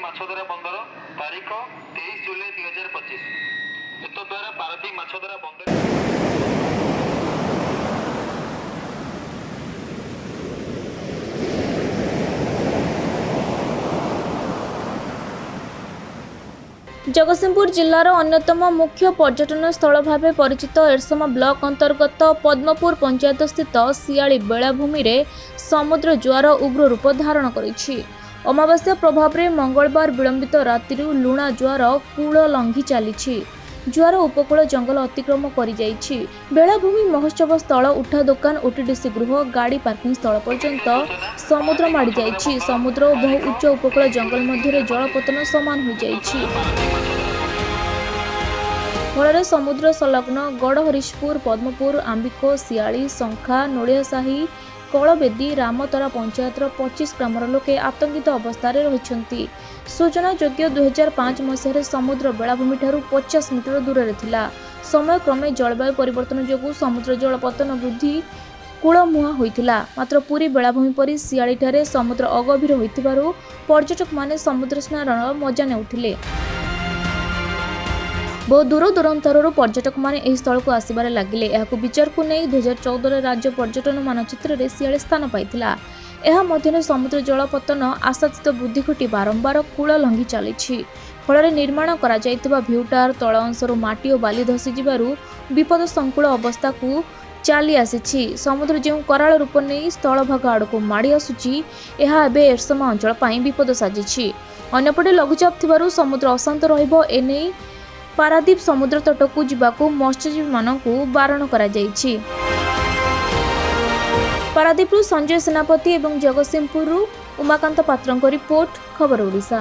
ମାଛଧରା ବନ୍ଦର ତାରିଖ 23 ଜୁଲାଇ 2025। ଏତଦ୍ୱାରା ପାରାଦୀପ ମାଛଧରା ବନ୍ଦର जगतसिंहपुर जिल्लार अन्यतम मुख्य पर्यटन स्थल भाव परिचित एरसमा ब्लॉक अंतर्गत पद्मपुर पंचायत स्थित सियाली बेलाभूमि रे समुद्र जुआर उग्र रूप धारण करिछि। अमावास्या प्रभाव में मंगलवार विलंबित राति लुणा जुआर कूल लंघि चली जुआर उपकूल जंगल अतिक्रम कर बेलाभूमि महोत्सव स्थल उठा दुकान ओटीडीसी गृह गाड़ी पार्किंग स्थल पर्यंत समुद्र माड़ी जाइछि। समुद्र और बहु उच्च उपकूल जंगल मध्य जलपतन समान हो जाइछि। फल समुद्र संलग्न गड़हरीशपुर पद्मपुर आंबिको सियाली शंखा नोलियासाही कलबेदी रामतरा पंचायत 25 ग्रामर लोके आतंकित अवस्था रही। सूचना योग्य 2005 मसीह समुद्र बेलाभूमि ठारू 50 मीटर दूर थिला। समय क्रमे जलवायु परिवर्तन जोगु समुद्र जलपतन वृद्धि कूलमुहा होइथिला। मात्र पुरी बेलाभूमि परी सियाली ठारे समुद्र अगभीर होइथिबारु पर्यटक माने समुद्र स्नान मजा नेउथिले। बहुत दूर दूरांतरु पर्यटक माने एही स्थल को आसिबारे लागिले। एहाकु विचार को नै 2014 रे राज्य पर्यटन मानचित्र रे सियाली स्थान पाइथिला। एहा मध्यने समुद्र जलपतन आशातीत वृद्धि घटी बारंबार कूल लंघि चली फल निर्माण करा जाइतिबा भ्यूटार तळ अंशरु माटी और बाली धसी जिबारु विपद संकुल अवस्था को चली आसी। समुद्र जो कराल रूप नहीं स्थल भाग आड़क माड़ी आसुची एहा एबे एरसमा अंचल पई विपद साजिछि। अन्यपटे लघुचाप थिबारु समुद्र अशांत रहिबो एनै पारादीप समुद्र तट को जिबाकू मत्स्यजीवी मानकू बारण करा जाइछि। पारादीपरू संजय सेनापति एवं जगतसिंहपुर उमाकांत पात्रଙ୍କ रिपोर्ट खबर ओडिशा।